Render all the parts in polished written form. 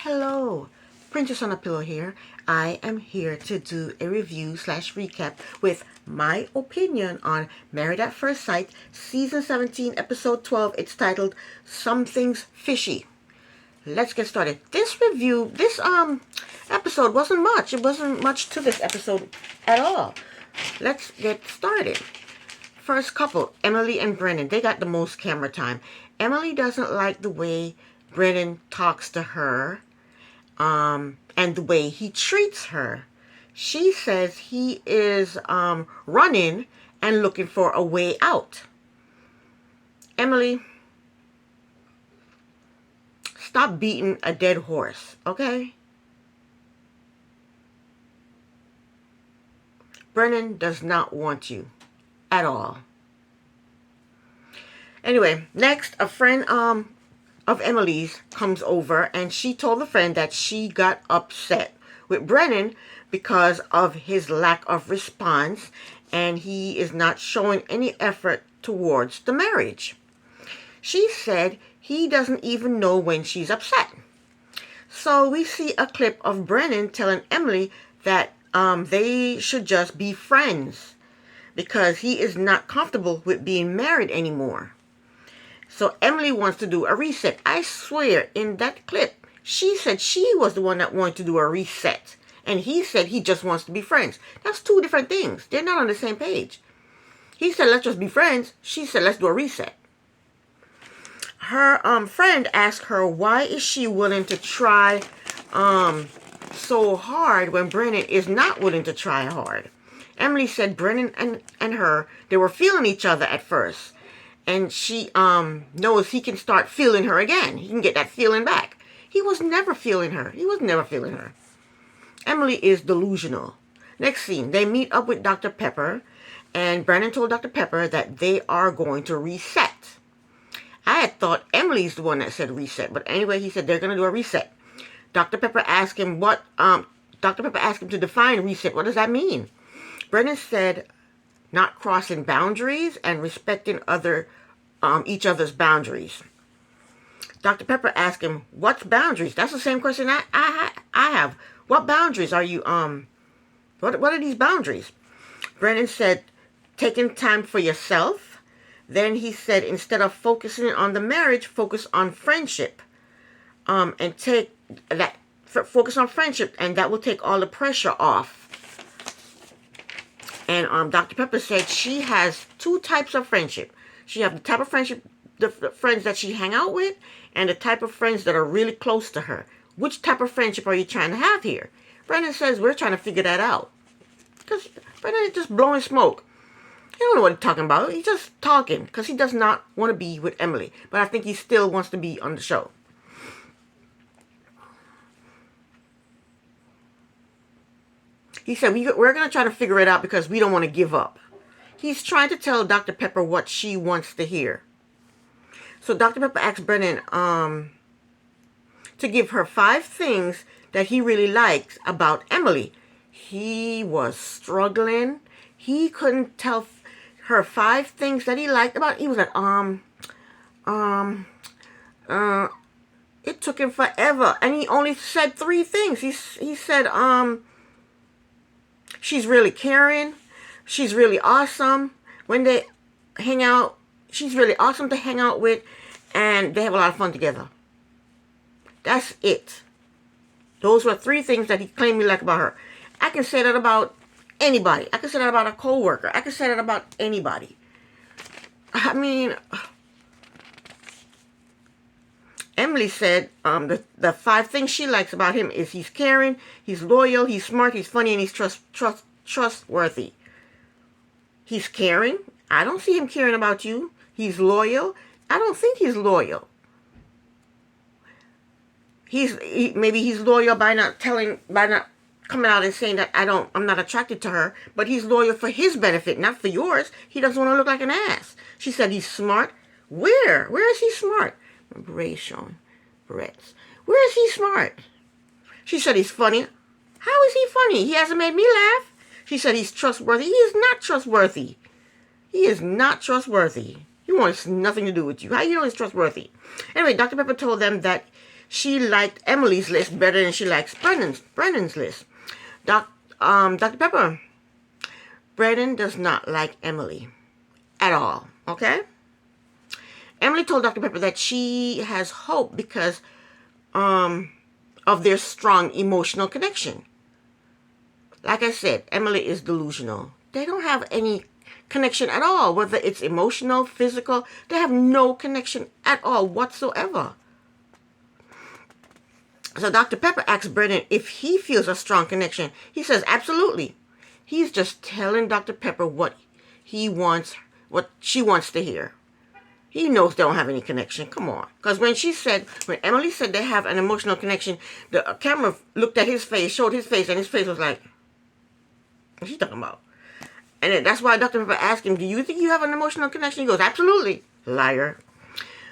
Hello, Princess on a Pillow here. I am here to do a review slash recap with my opinion on Married at First Sight, Season 17, Episode 12. It's titled Something's Fishy. Let's get started. This episode wasn't much. It wasn't much to this episode at all. Let's get started. First couple, Emily and Brennan. They got the most camera time. Emily doesn't like the way Brennan talks to her, and the way he treats her. She says he is running and looking for a way out. Emily, stop beating a dead horse, okay? Brennan does not want you at all. Anyway, next, a friend of Emily's comes over, and she told the friend that she got upset with Brennan because of his lack of response, and he is not showing any effort towards the marriage. She said he doesn't even know when she's upset. So we see a clip of Brennan telling Emily that they should just be friends because he is not comfortable with being married anymore. So Emily wants to do a reset. I swear, in that clip, she said she was the one that wanted to do a reset. And he said he just wants to be friends. That's two different things. They're not on the same page. He said, let's just be friends. She said, let's do a reset. Her friend asked her, why is she willing to try so hard when Brennan is not willing to try hard? Emily said Brennan and her, they were feeling each other at first. And she knows he can start feeling her again. He can get that feeling back. He was never feeling her. He was never feeling her. Emily is delusional. Next scene, they meet up with Dr. Pepper, and Brennan told Dr. Pepper that they are going to reset. I had thought Emily's the one that said reset, but anyway, he said they're going to do a reset. Dr. Pepper asked him to define reset. What does that mean? Brennan said not crossing boundaries and respecting each other's boundaries. Dr. Pepper asked him, what's boundaries? That's the same question I have. What boundaries are you, what are these boundaries? Brennan said, taking time for yourself. Then he said, instead of focusing on the marriage, focus on friendship. And focus on friendship, and that will take all the pressure off. And Dr. Pepper said she has two types of friendship. She has the type of friendship, the friends that she hang out with, and the type of friends that are really close to her. Which type of friendship are you trying to have here? Brennan says we're trying to figure that out. Because Brennan is just blowing smoke. He don't know what he's talking about. He's just talking because he does not want to be with Emily. But I think he still wants to be on the show. He said, we're going to try to figure it out because we don't want to give up. He's trying to tell Dr. Pepper what she wants to hear. So Dr. Pepper asked Brennan to give her 5 things that he really likes about Emily. He was struggling. He couldn't tell her 5 things that he liked about. He was like, it took him forever. And he only said 3 things. He said, she's really caring. She's really awesome. When they hang out, she's really awesome to hang out with. And they have a lot of fun together. That's it. Those were 3 things that he claimed he liked about her. I can say that about anybody. I can say that about a coworker. I can say that about anybody. I mean, Emily said the 5 things she likes about him is he's caring, he's loyal, he's smart, he's funny, and he's trustworthy. He's caring. I don't see him caring about you. He's loyal. I don't think he's loyal. Maybe he's loyal by not coming out and saying that I'm not attracted to her, but he's loyal for his benefit, not for yours. He doesn't want to look like an ass. She said he's smart. Where? Where is he smart? My berets showing. Berets. Where is he smart? She said he's funny. How is he funny? He hasn't made me laugh. She said he's trustworthy. He is not trustworthy. He is not trustworthy. He wants nothing to do with you. How do you know he's trustworthy? Anyway, Dr. Pepper told them that she liked Emily's list better than she likes Brennan's list. Dr. Pepper, Brennan does not like Emily at all, okay? Emily told Dr. Pepper that she has hope because of their strong emotional connection. Like I said, Emily is delusional. They don't have any connection at all, whether it's emotional, physical. They have no connection at all whatsoever. So Dr. Pepper asks Brennan if he feels a strong connection. He says absolutely. He's just telling Dr. Pepper what she wants to hear. He knows they don't have any connection. Come on. Because when Emily said they have an emotional connection, the camera looked at his face, showed his face, and his face was like, what's she talking about? And that's why Dr. Pepper asked him, do you think you have an emotional connection? He goes, absolutely. Liar.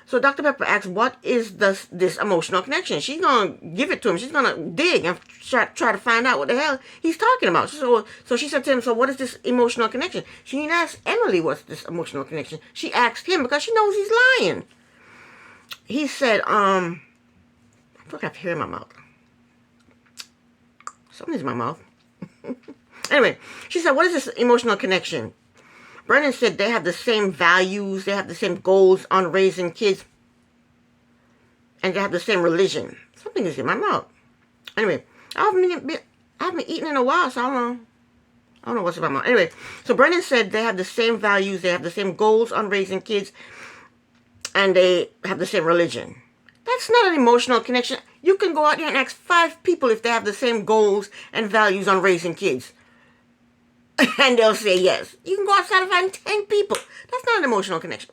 So Dr. Pepper asks, what is this emotional connection? She's going to give it to him. She's going to dig and try to find out what the hell he's talking about. So she said to him, so what is this emotional connection? She didn't ask Emily what's this emotional connection. She asked him because she knows he's lying. He said, I have hair in my mouth. Something's in my mouth. Anyway, she said, what is this emotional connection? Brennan said they have the same values, they have the same goals on raising kids, and they have the same religion. Something is in my mouth. Anyway, I haven't been eating in a while, so I don't know what's in my mouth. Anyway, so Brennan said they have the same values, they have the same goals on raising kids, and they have the same religion. That's not an emotional connection. You can go out there and ask 5 people if they have the same goals and values on raising kids. And they'll say yes. You can go outside and find 10 people. That's not an emotional connection.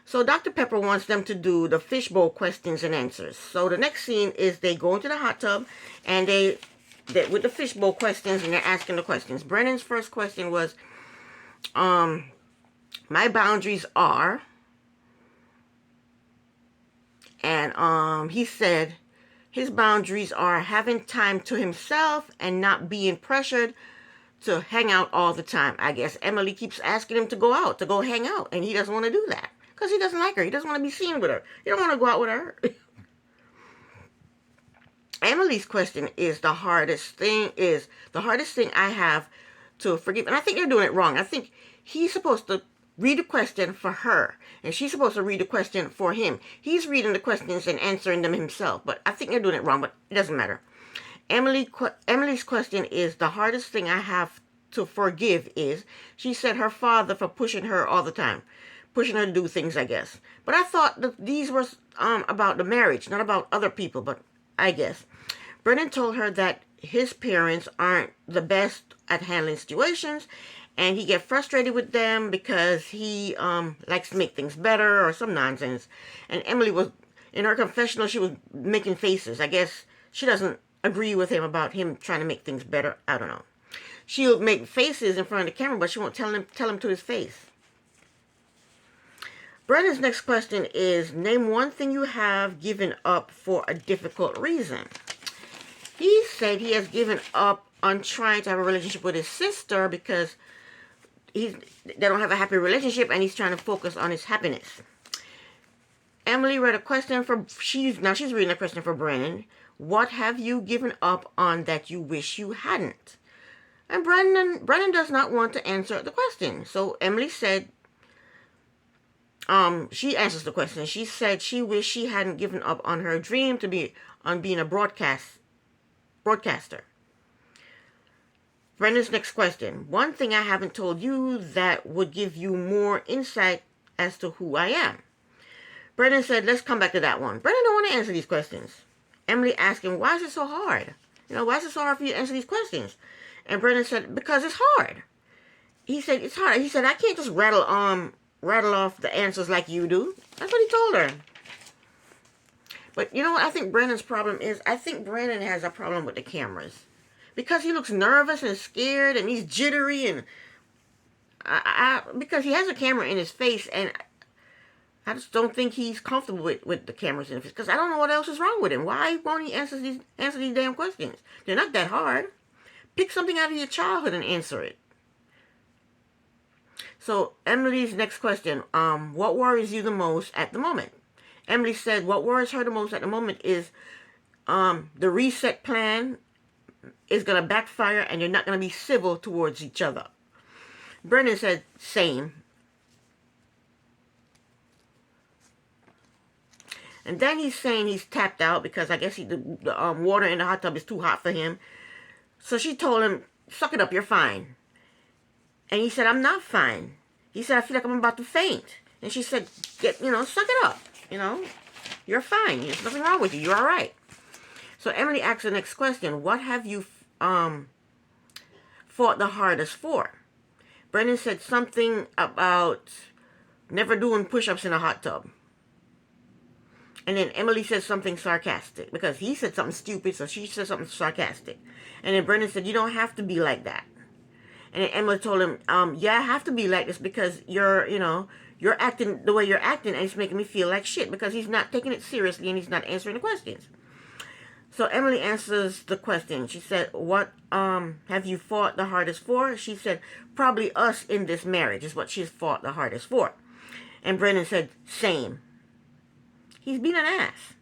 So Dr. Pepper wants them to do the fishbowl questions and answers. So the next scene is they go into the hot tub and they with the fishbowl questions and they're asking the questions. Brennan's first question was, my boundaries are, and he said his boundaries are having time to himself and not being pressured to hang out all the time. I guess Emily keeps asking him to go out, to go hang out, and he doesn't want to do that because he doesn't like her. He doesn't want to be seen with her. He don't want to go out with her. Emily's question is the hardest thing I have to forgive. And I think they're doing it wrong. I think he's supposed to read a question for her, and she's supposed to read a question for him. He's reading the questions and answering them himself, but I think they're doing it wrong, but it doesn't matter. Emily's question is, the hardest thing I have to forgive is, she said her father for pushing her all the time, pushing her to do things, I guess. But I thought that these were about the marriage, not about other people, but I guess. Brennan told her that his parents aren't the best at handling situations, and he gets frustrated with them because he likes to make things better or some nonsense. And Emily was, in her confessional, she was making faces. I guess she doesn't agree with him about him trying to make things better. I don't know. She'll make faces in front of the camera, but she won't tell him to his face. Brennan's next question is, name one thing you have given up for a difficult reason. He said he has given up on trying to have a relationship with his sister because they don't have a happy relationship, and he's trying to focus on his happiness. Emily read a question she's reading a question for Brennan. What have you given up on that you wish you hadn't? And Brennan does not want to answer the question. So Emily said, she answers the question. She said she wished she hadn't given up on her dream to be on being a broadcaster. Brendan's next question. One thing I haven't told you that would give you more insight as to who I am. Brendan said, let's come back to that one. Brendan don't want to answer these questions. Emily asked him, why is it so hard? Why is it so hard for you to answer these questions? And Brendan said, because it's hard. He said, it's hard. He said, I can't just rattle off the answers like you do. That's what he told her. But you know what I think Brendan's problem is? I think Brendan has a problem with the cameras. Because he looks nervous and scared and he's jittery, and because he has a camera in his face, and I just don't think he's comfortable with the cameras in his face, because I don't know what else is wrong with him. Why won't he answer these damn questions? They're not that hard. Pick something out of your childhood and answer it. So Emily's next question, what worries you the most at the moment? Emily said what worries her the most at the moment is the reset plan is going to backfire and you're not going to be civil towards each other. Brennan said, same. And then he's saying he's tapped out because I guess the water in the hot tub is too hot for him. So she told him, suck it up, you're fine. And he said, I'm not fine. He said, I feel like I'm about to faint. And she said, suck it up. You're fine. There's nothing wrong with you. You're all right. So Emily asked the next question, what have you fought the hardest for? Brennan said something about never doing push-ups in a hot tub. And then Emily said something sarcastic because he said something stupid, so she said something sarcastic. And then Brennan said, you don't have to be like that. And then Emily told him, yeah, I have to be like this because you're acting the way you're acting and it's making me feel like shit because he's not taking it seriously and he's not answering the questions. So Emily answers the question. She said, what have you fought the hardest for? She said, probably us in this marriage is what she's fought the hardest for. And Brennan said, same. He's being an ass.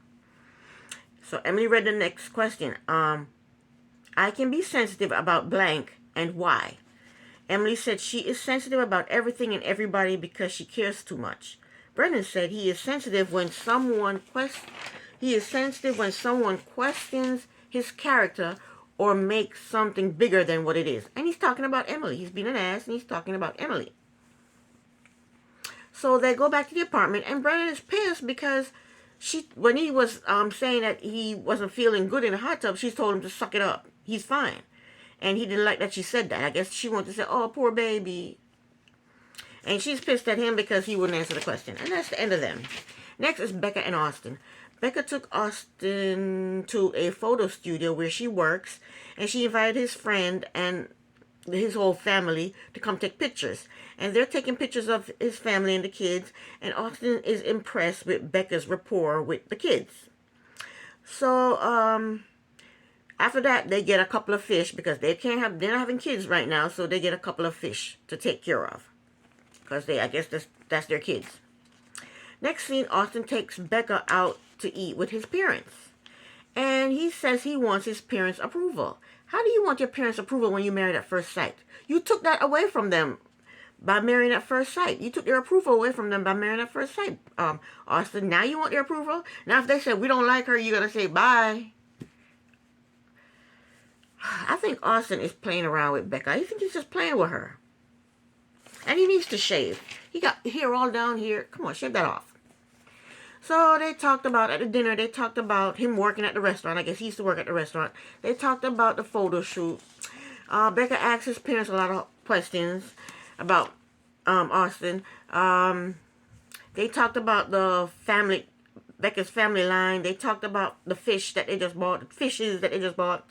So Emily read the next question. I can be sensitive about blank and why. Emily said she is sensitive about everything and everybody because she cares too much. Brennan said he is sensitive when someone questions his character or makes something bigger than what it is. And he's talking about Emily. He's being an ass and he's talking about Emily. So they go back to the apartment and Brennan is pissed because when he was saying that he wasn't feeling good in the hot tub, she told him to suck it up. He's fine. And he didn't like that she said that. I guess she wanted to say, oh, poor baby. And she's pissed at him because he wouldn't answer the question. And that's the end of them. Next is Becca and Austin. Becca took Austin to a photo studio where she works. And she invited his friend and his whole family to come take pictures. And they're taking pictures of his family and the kids. And Austin is impressed with Becca's rapport with the kids. So, after that, they get a couple of fish because they're not having kids right now, so they get a couple of fish to take care of. Because I guess that's their kids. Next scene, Austin takes Becca out to eat with his parents. And he says he wants his parents' approval. How do you want your parents' approval when you married at first sight? You took that away from them by marrying at first sight. You took their approval away from them by marrying at first sight. Austin, now you want their approval? Now if they say, we don't like her, you're going to say, bye. I think Austin is playing around with Becca. I think he's just playing with her. And he needs to shave. He got hair all down here. Come on, shave that off. So they talked about, at the dinner, they talked about him working at the restaurant. I guess he used to work at the restaurant. They talked about the photo shoot. Becca asked his parents a lot of questions about Austin. They talked about the family, Becca's family line. They talked about the fish that they just bought, the fishes that they just bought.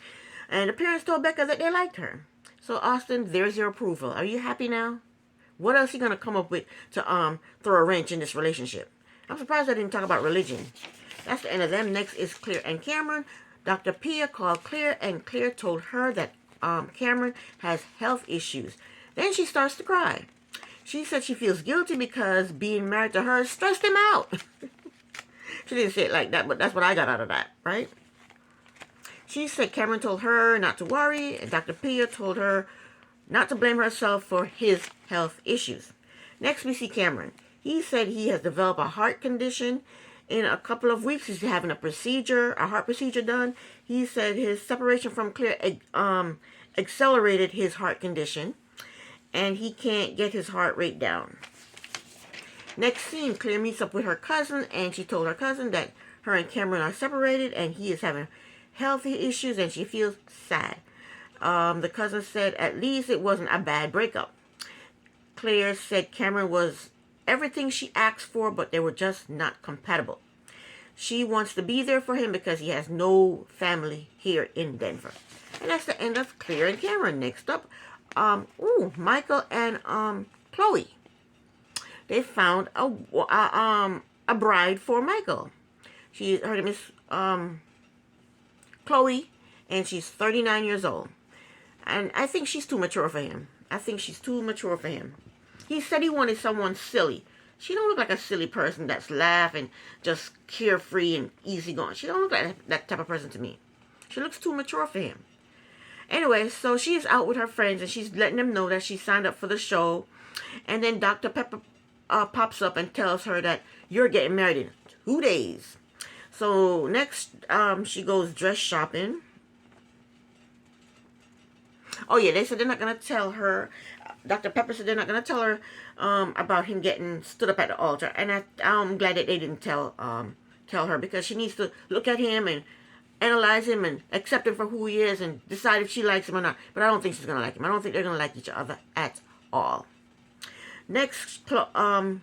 And the parents told Becca that they liked her. So Austin, there's your approval. Are you happy now? What else are you going to come up with to throw a wrench in this relationship? I'm surprised I didn't talk about religion. That's the end of them. Next is Claire and Cameron. Dr. Pia called Claire and Claire told her that Cameron has health issues. Then she starts to cry. She said she feels guilty because being married to her stressed him out. She didn't say it like that, but that's what I got out of that, right? She said Cameron told her not to worry, and Dr. Pia told her not to blame herself for his health issues. Next, we see Cameron. He said he has developed a heart condition. In a couple of weeks, he's having a heart procedure done. He said his separation from Claire accelerated his heart condition, and he can't get his heart rate down. Next scene, Claire meets up with her cousin, and she told her cousin that her and Cameron are separated, and he is having healthy issues, and she feels sad. The cousin said at least it wasn't a bad breakup. Claire said Cameron was everything she asked for, but they were just not compatible. She wants to be there for him because he has no family here in Denver. And that's the end of Claire and Cameron. Next up, Michael and Chloe. They found a bride for Michael. Her name is Chloe, and she's 39 years old. And I think she's too mature for him. He said he wanted someone silly. She don't look like a silly person that's laughing, just carefree and easygoing. She don't look like that type of person to me. She looks too mature for him. Anyway, so she's out with her friends and she's letting them know that she signed up for the show. And then Dr. Pepper pops up and tells her that you're getting married in 2 days. So next, she goes dress shopping. Oh yeah, they said they're not gonna tell her. Dr. Pepper said they're not gonna tell her about him getting stood up at the altar, and I'm glad that they didn't tell her, because she needs to look at him and analyze him and accept him for who he is and decide if she likes him or not. But I don't think she's gonna like him. I don't think they're gonna like each other at all. Next, Chloe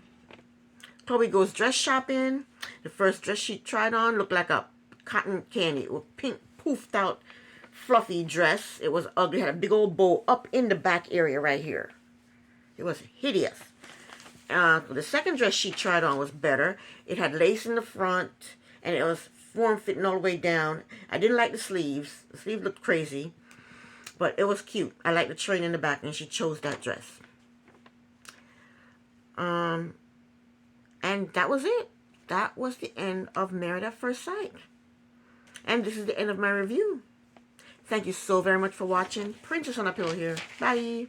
goes dress shopping. The first dress she tried on looked like a cotton candy with pink poofed out fluffy dress. It was ugly. It had a big old bow up in the back area right here. It was hideous. The second dress she tried on was better. It had lace in the front and it was form-fitting all the way down. I didn't like the sleeves. The sleeves looked crazy, but it was cute. I liked the train in the back, and she chose that dress. And that was it. That was the end of Married at First Sight. And this is the end of my review. Thank you so very much for watching. Princess on a Pillow here. Bye.